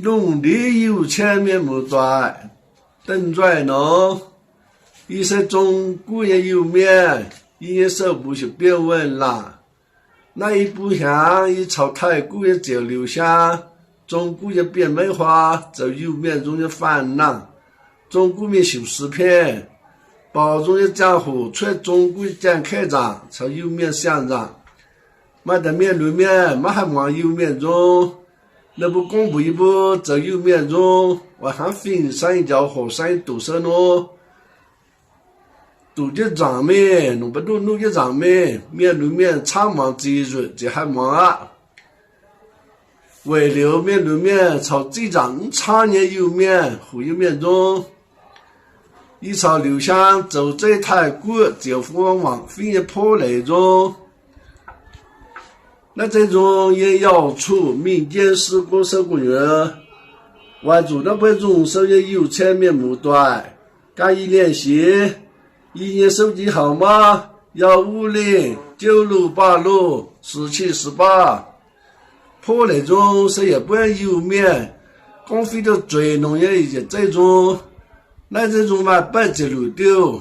农地有前面没转，等转呢。一些中古也有面，一手不是变稳了。那一部像一朝太古也就留下，中古也变美化，就有面中的烦恼。中古面修饰片，包中的江湖，出中古讲开张，朝有面想着。买的面路面，买还往有面中。那不公布一步，就有面中，我还分上一条河山堵塞喏。都的长面，弄不弄的长面，面路面长忙技术，这还忙啊！为了面路面朝这张长年有面，忽有面中，一朝留下走这太古，就往非也破那种。那这种也要出民间施工手工人，外族的这种手也有前面目端，敢于联系。一年手机号码15096864748，破那种谁也不愿有面，公费的最农业一些这种，那这种嘛白接路丢，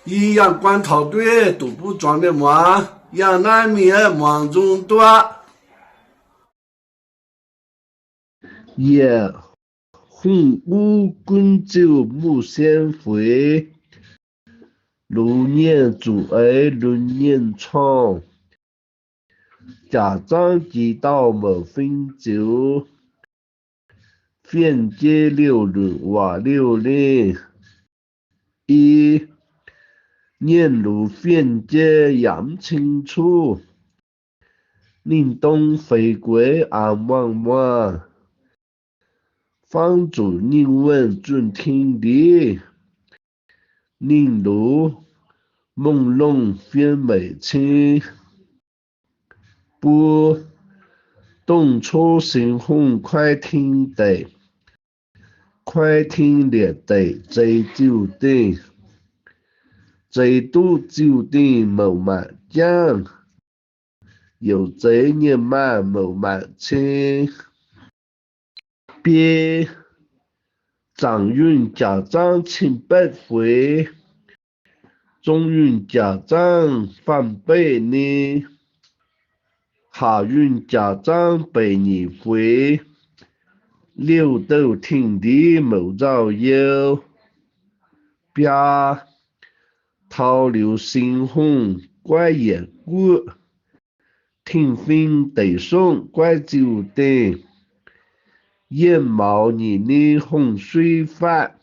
一样管套队都不装的忙，养难面忙中多，也。红乌滚酒木先回，路年主儿轮年长。家长知道没分酒，便接六轮瓦六零。一年路便接杨清楚，令东飞归安旺旺。房主宁问准听力，宁路朦胧变美清。不东出新红快听得，快听列得在酒店，在都酒店冇满奖，又在年满冇满清。别张云家长请百回，中云家长反百呢，下云家长百你回，六斗听地冇造谣，别桃柳新红怪野果，听分得送怪酒店。眼毛你的洪水泛，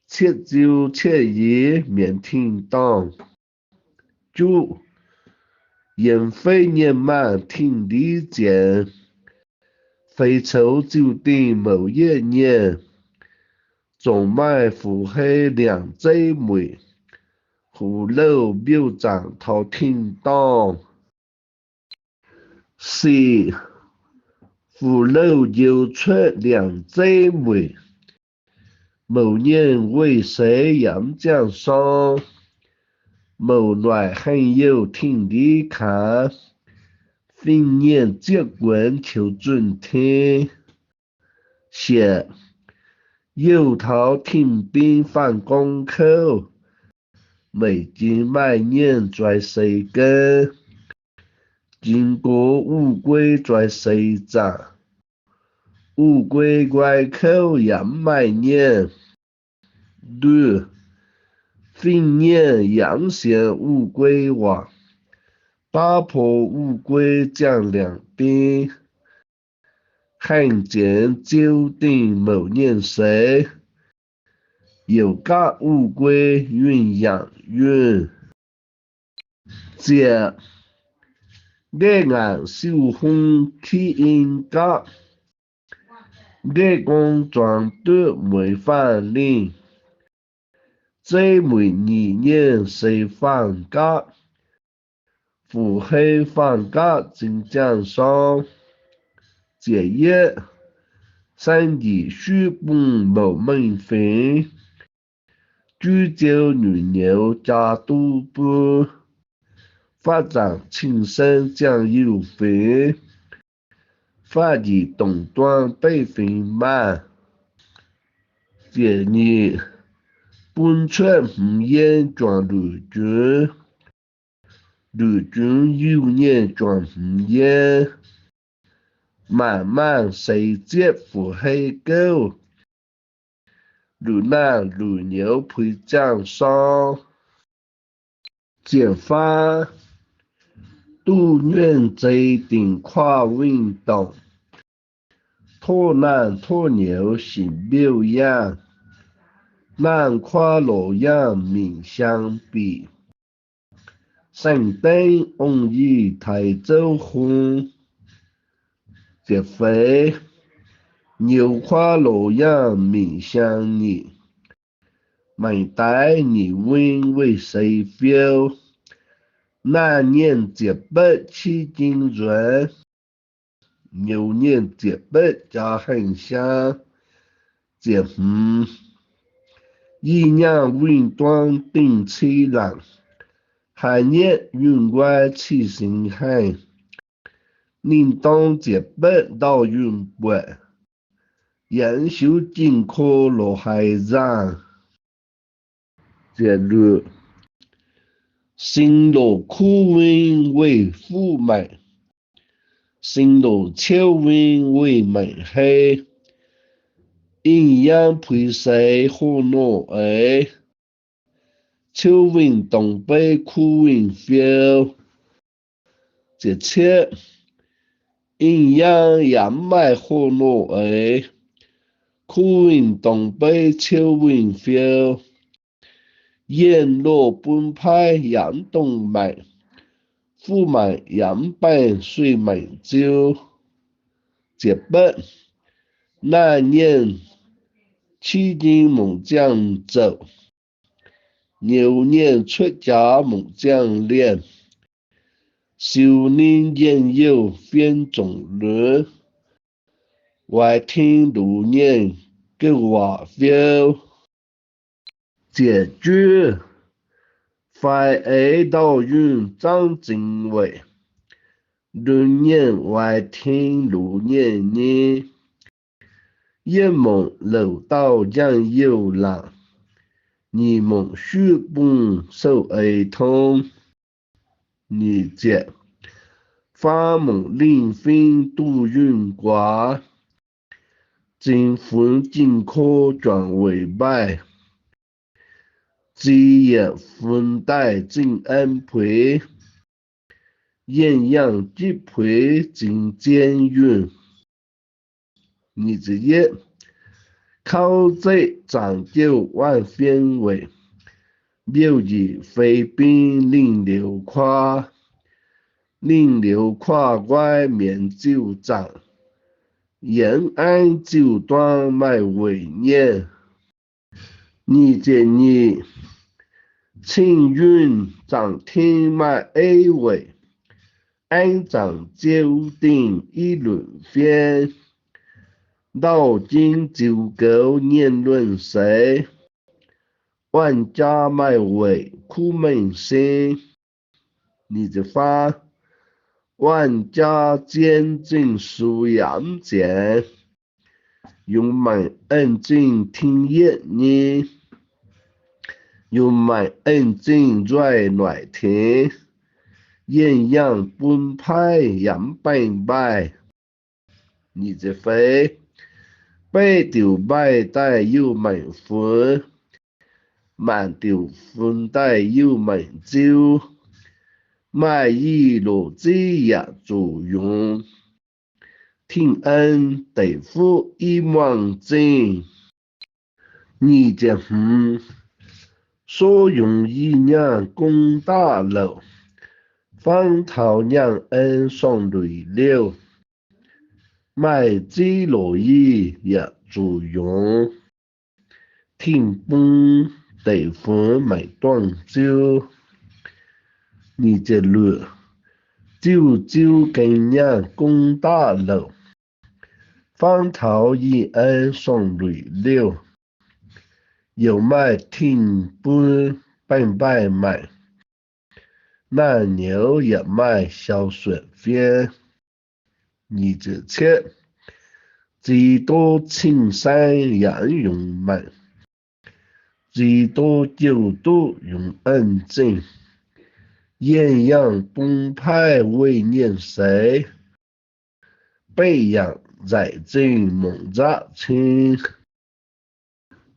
切酒切叶免听当。九因非年满听理见，非愁酒店某一年，总卖腹黑两贼妹，胡楼表长头听当。四父老又出两姊妹，某年为谁养江上？某来很有听力看，分年结棍求准听。写有头听兵放公口，每经每年在谁根？经过乌龟在谁长？乌龟怪口养买年，对，分年养些乌龟王，打破乌龟讲两边，看见酒店某年谁，有个乌龟云养云，这爱眼小红起因角。爱公装的没法令，这每年谁放假？腹黑放假真讲上，这夜三弟书本无门分，煮酒女牛加肚布，发展亲生酱油粉。发起东端北飞慢，这日本出不言转陆军，陆军有年转不言，慢慢谁接不黑狗，路难路牛配江上，解放杜远贼定跨运动。托难托牛行表扬，难跨洛阳命相比。神灯翁于台州红，这非牛跨洛阳命相逆。每代你问为谁标？那年这北起金润。牛年这北家很香，这一年运端定起人，海年运外起心汉，宁当这北到运北，人手进可落海上，这路新路苦运为富美。新路秋运为美黑，阴阳配谁好诺哎？秋运东北苦运 feel， 这切阴阳阳脉好诺哎？苦运东北秋运 feel， 燕落本派阳东脉。富满阳半岁满洲，这北那年七斤猛将走，牛年出家猛将练，少年燕有分种轮，外听路年给我 feel， 这句。快爱到运张经纬，轮年外听路年年，夜梦楼道将有郎，你梦书本受儿童，你这发梦临分度运卦，金分金科转为败。基业分带进安培，艳阳吉培进监狱。你这业靠在长久万分为，妙义非兵令流夸，令流夸外面就长，延安就端卖为念。你这你。庆运涨天卖 A 位，安长九定一轮番，道经九九念论谁？万家卖尾苦闷心，你这发万家坚定属阳间，用满恩静听业呢。又买恩正在内田，艳阳本派阳半败，你这飞背丢败带又满分，满丢分带又满招，卖一路子也作用，听恩得福一万正，你这所用一年攻大楼，方头让恩送累了，卖鸡罗衣也作用，听本得分买断招，你这路就跟人攻大楼，方头一恩送累了。有卖听本半拜卖，那牛也卖小水边， 27几多青山养勇猛，几多九度永安静。艳阳澎湃为念谁？北洋在今梦乍清。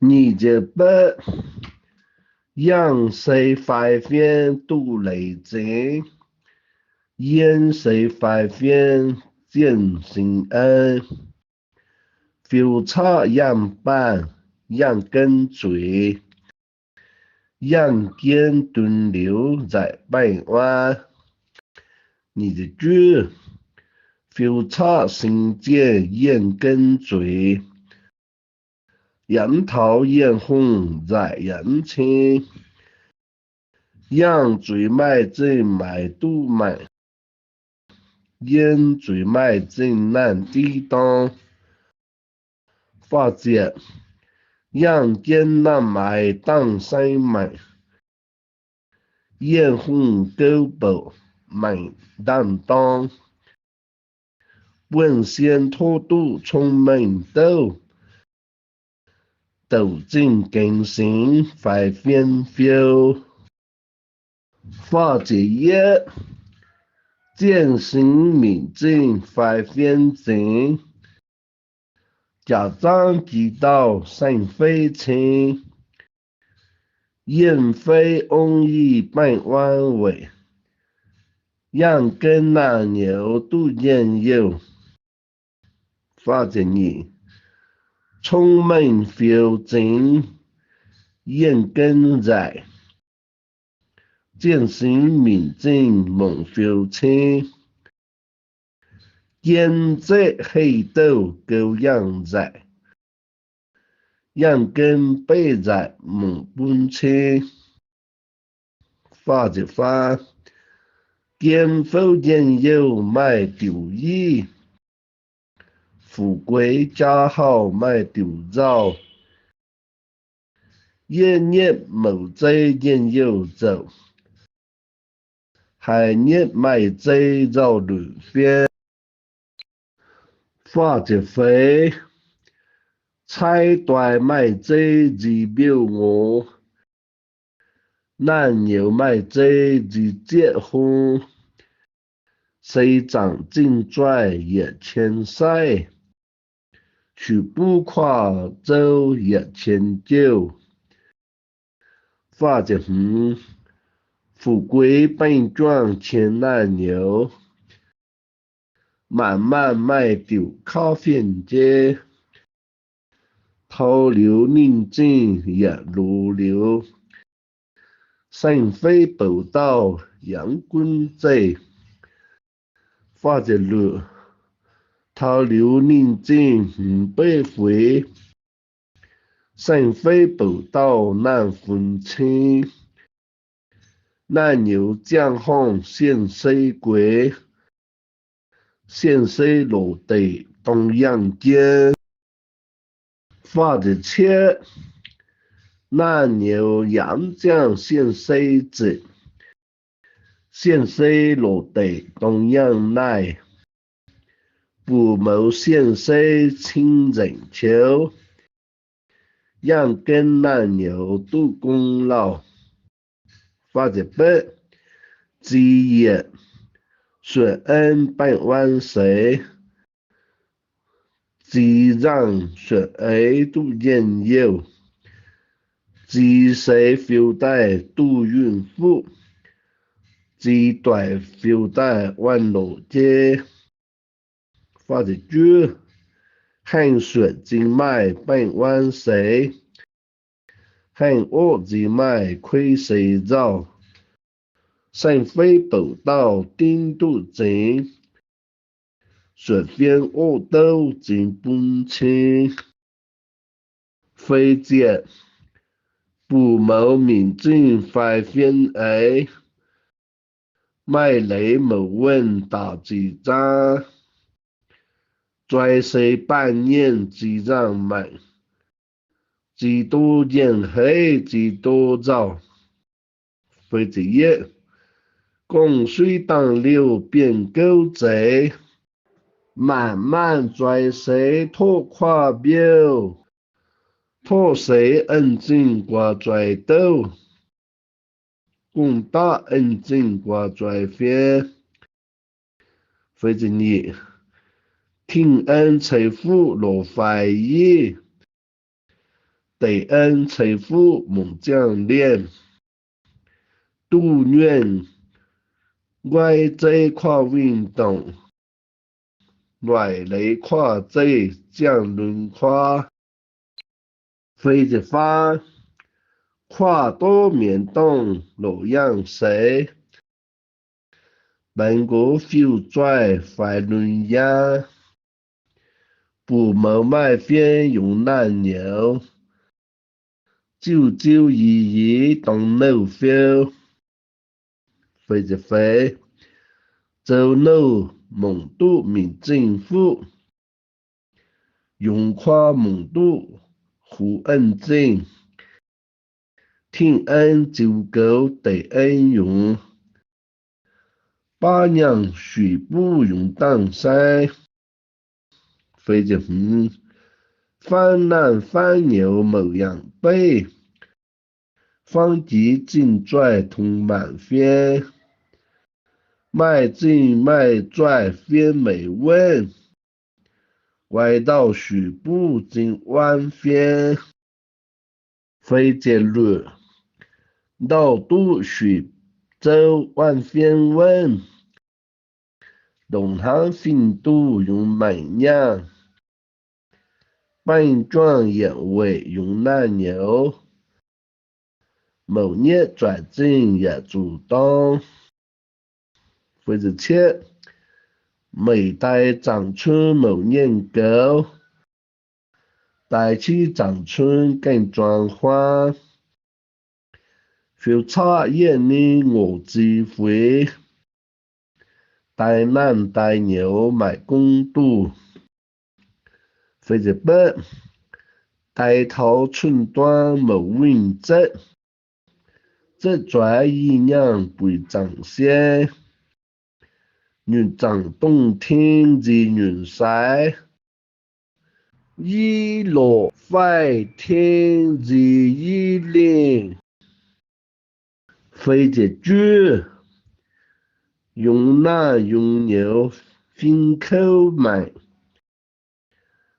28阳谁快变度雷震？烟谁快变见心安？phiêu叉样板样跟随，样间顿流在北湾。29phiêu叉心间燕跟随，杨桃艳红在眼前。样最卖正买都买，烟最卖正难抵挡。发觉样艰难买当山买，艳红高步买担当。本县土都从门斗，斗进更新快变飘。发觉也见行民正快变正。家长知道神飞情，燕飞翁意半弯尾，羊跟那牛都见有。发觉你聪明标准，燕跟在，见行民正梦标清。见这黑豆狗样在，羊跟背在梦本清。发就发，见否见有卖丢衣，富贵家好卖丢糟。夜夜冇仔见有走，海夜卖仔绕路边。发就飞，菜大卖仔自表我，男牛卖仔自结婚。谁长进拽也千岁，去不跨走也千九。发就富贵本庄千难牛，慢慢卖丢靠边街。头流宁静也如流，神飞步道阳滚仔。发就路，头流宁静唔被回，神飞步道难分清。南牛江红现水鬼，现水落地东阳间。发就切，南牛阳江现水子，现水落地东阳来。不谋现水清人球，羊跟南牛都功劳。发就北，基业顺恩半万岁，基让顺恩都见有。基谁 phiêu 带都孕妇，基短 phiêu 带万路街。发就猪，汉水经脉半万岁，汉恶经脉亏谁造。神飞步道顶都正，水边恶斗真本清。飞节不谋民正快变矮，卖雷某问打几张。拽谁半年几张买，几多见黑几多照。飞节也供水当流变狗贼，慢慢在谁拖跨表，拖谁恩正挂在斗，共打恩正挂在phía，非着你，天恩财富落怀疑，地恩财富梦将练，杜愿外在跨运动。外来跨在降轮跨，飞着花，跨多面动路样谁？本国 phiêu 拽phải轮呀，不毛麦边用难牛，朝朝夕夕动脑 phiêu， 飞着飞，走路梦都民政府。用跨梦都胡恩正，天恩照狗地恩用，八娘水不用当山，飞着鱼，翻南翻牛某样背，方吉正拽同满篇，卖正卖拽偏美问。歪道许不尽弯边，非结论，道都许州万边问，东行fin都用满样，半状眼尾用难牛，某年转正也主动，非着切。每代长春某年狗，代起长春更壮花，小差眼里我智慧，代男代牛买公度，非着不，代头寸端某运质，这拽一样不长些。愿长冬天至愿晒，一落快天至一零，飞着猪，用男用牛分口买，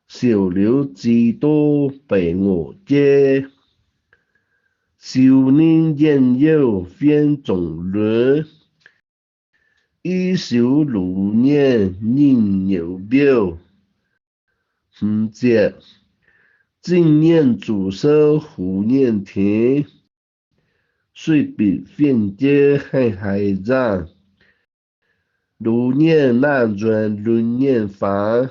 小刘至多被我接，少年人有分种类。一宿如年人牛表，不接今年主手虎年田，虽比分接还长，如年难转轮年房，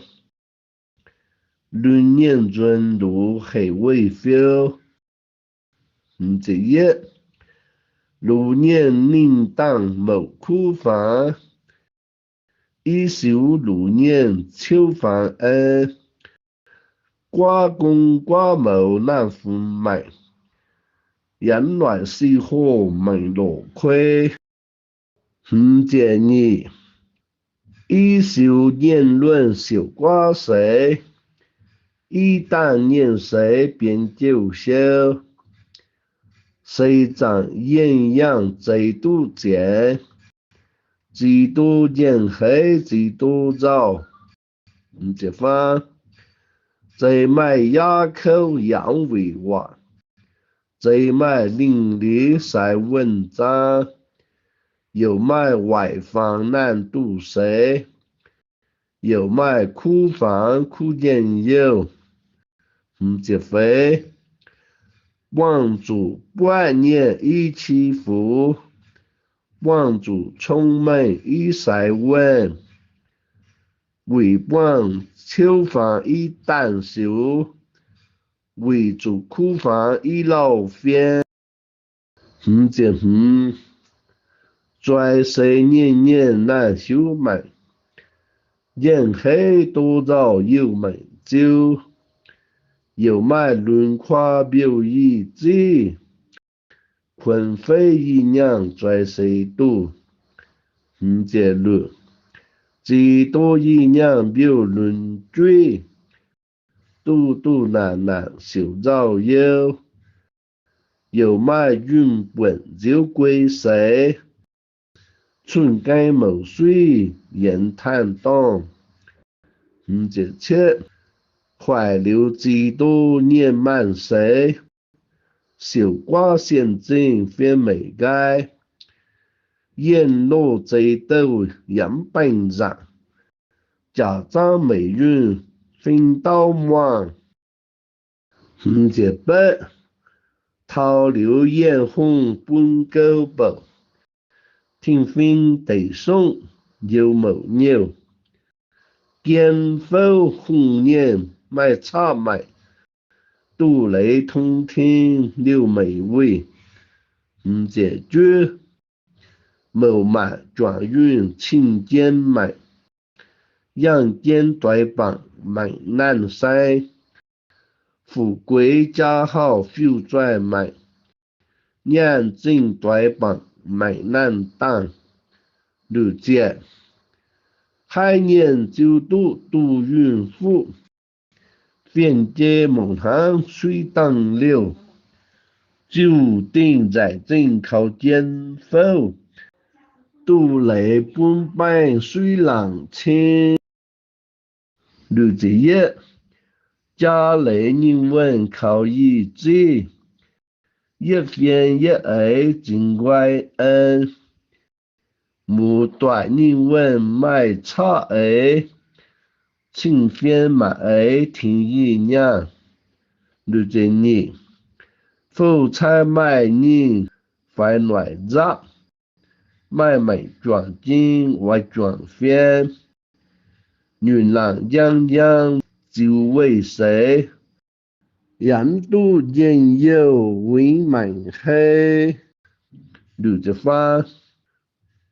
轮年转路还未 feel， 不接也。如年领当某苦房，一宿如年秋房恩，瓜公瓜某难分买，人来死火没落亏，不接你。一宿言论小瓜谁？一旦念谁便就休。谁长艳阳最多见，几多见黑几多照，不接方。最卖哑口养为话，最卖伶俐晒文章，有卖外方难度谁？有卖苦方苦见有，不接非。望主万年一祈福，望主充满一晒温，为望秋房一旦休，为主苦房一老偏，不接不，在谁年年难休满，人黑多早有满酒。有卖轮跨表意志，昆飞一样在谁度？不接路，几多一样表论罪，度度难难受造忧。有卖运本就归谁？春耕某水人坦荡。5.7怀留几多年满谁？小挂仙境非美该。燕落贼斗人本上，家长美运分刀满。5.8桃柳艳红半高步，天分地送有某牛。见否红颜卖插卖，杜雷通天六美味。5.9某满状元请见买，阳间对榜满南山。富贵家好富在买，眼睛对榜满南当。6.海年就度云富，边界梦行水当流。注定在正靠肩否，杜雷半半水浪清。6.1家里人问靠一致，一边一爱尽怪恩。无短人问卖差爱，请分买爱听一娘。6.2富财买人快来着，买卖转金外转分。女郎样样就为谁？人都人有为满黑。6.3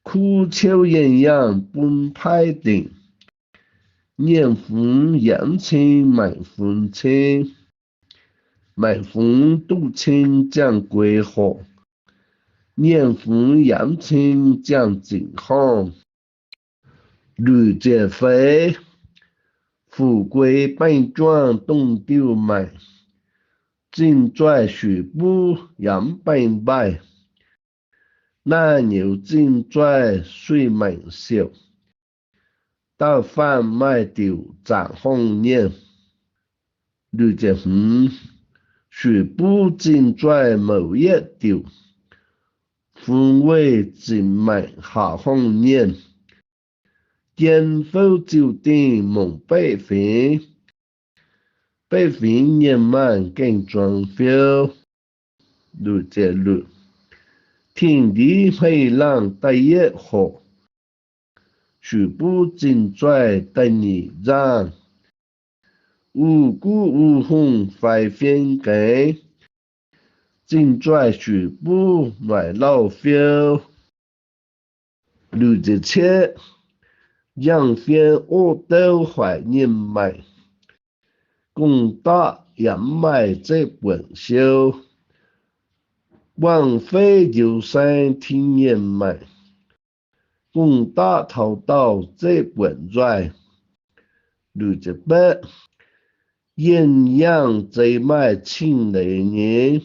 苦秋人样半派定，年份阳青满分清。满分都清将归好，年份阳青将健康。6.4富贵本庄东丢买，金拽水布杨本败。南牛金拽水满笑，到贩卖丢涨红年。6.5水布金拽某一丢，风味金买下红年。见否就定蒙北平，北平年满更装修。6.6天地黑浪第一号，水布金拽第二张。无故无红快分给，金拽水布来老 feel。6.7养分我都怀念买，共打人买这本书，王菲就生天年买，共打淘到这本在。6.8阴阳这买亲来年，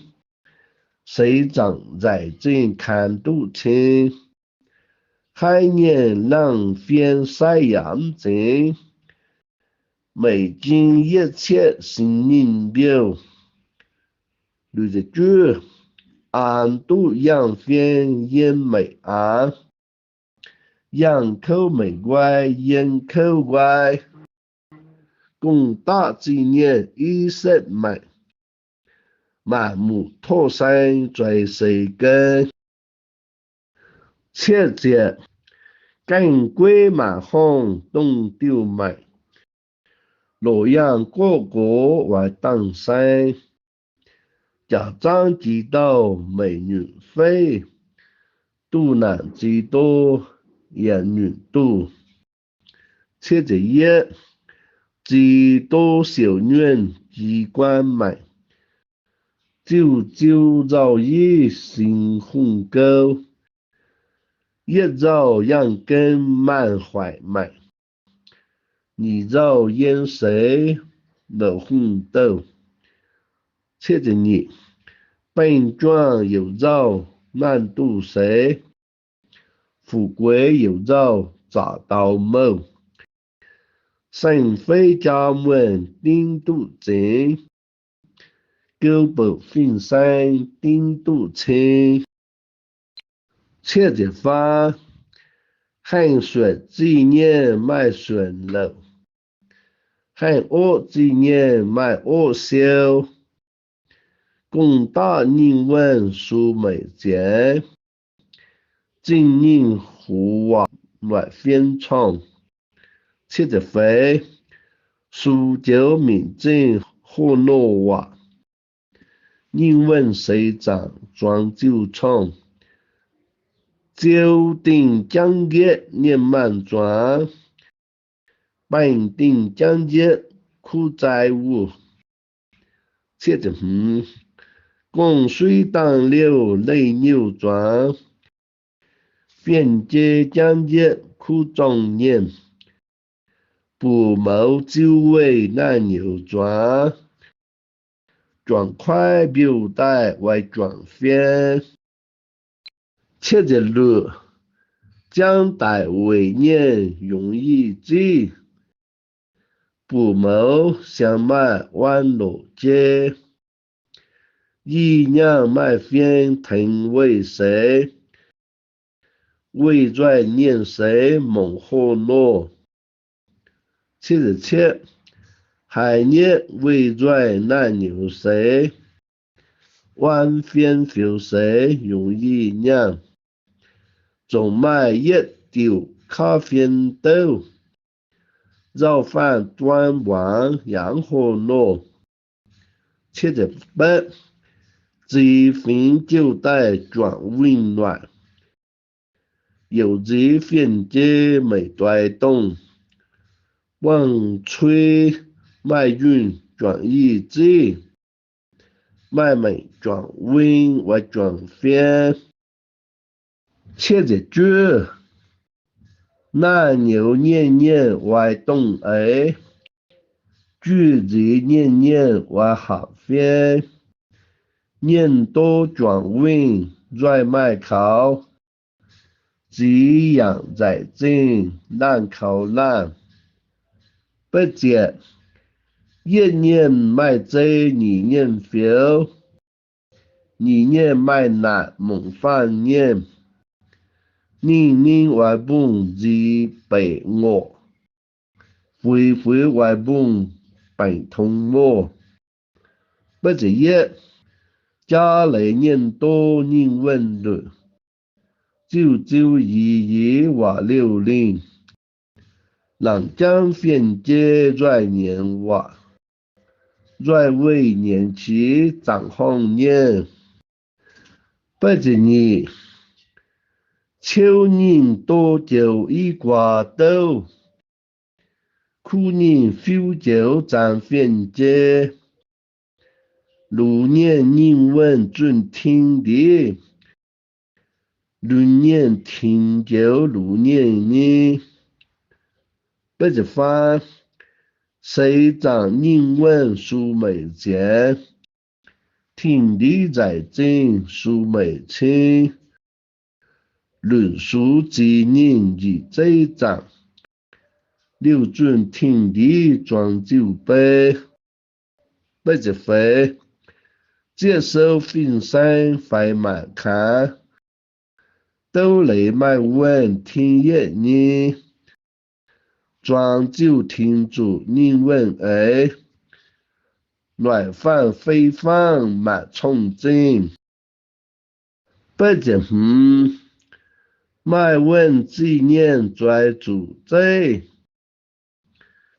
谁长在正看都清。海年浪分晒阳睛，美金一切新人表。6.9安度阳分烟美安，阳口美乖烟口乖，共大纪念10买，满目托山在谁根。7节更贵满红东丢买，洛阳哥哥来当山，家长知道美女飞，都难知道人女多。7.1知道小女机关买，就造一心红高，一早让根满怀买。你绕烟水乐红豆，切着你本庄有绕难渡水，富贵有绕找到梦，神飞家门顶渡正，高步分山顶渡青，切着花，汉水纪念卖顺路。汉恶纪念卖恶笑，共大人文书美节，今人互话来宣传，切着飞，苏州民政河诺话，人文市长庄九创，九鼎讲业年满庄。本定讲解苦债务，切着供水当流泪扭转，边界讲解苦中年，不谋九尾难扭转，转快表带为转翻，切着路，将带为年容易记。不谋相卖弯路街，一娘卖饭腾为谁？为在念谁梦河落？77海年为在难牛谁？弯饭求谁容易娘？总卖一丢咖啡豆。绕饭端碗洋河路，切着白，几分就带转温暖，有几分节没带动，望吹卖运转意志，卖美转温为转翻，切着猪。那牛年年为东儿，句子年年为好饭，年多转运在卖口，只养在正难口难，不解一年卖这二年fel，二年卖难梦饭年。年年为本自白我，回回为本本同我。不是一，家里人多人温柔，朝朝夕夕话流连，人将分解在年话，在为年期长红年。不是你。秋人多酒一瓜豆，苦人酒酒沾饭节。路年人问准听的，路年听酒路年呢。不是饭，谁长人问苏美节，听的在正苏美清。论述纪念日这章，刘准听的装酒杯，不是飞，接受分散快慢看，都来买问听一呢，装酒听住人问哎，乱放非放满冲劲，不是卖问纪念在主宰，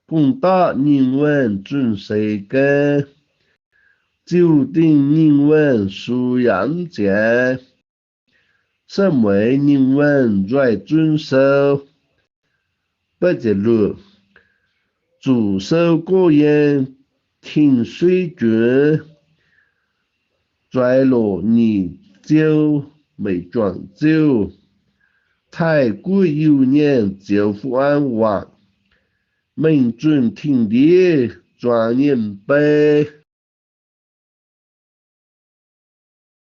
共大人问准谁跟，就定人问素养节，身为人问在遵守，不是路，主守个人听水准，在路你就没转就。太古有年就不安忘，命中天地转年悲。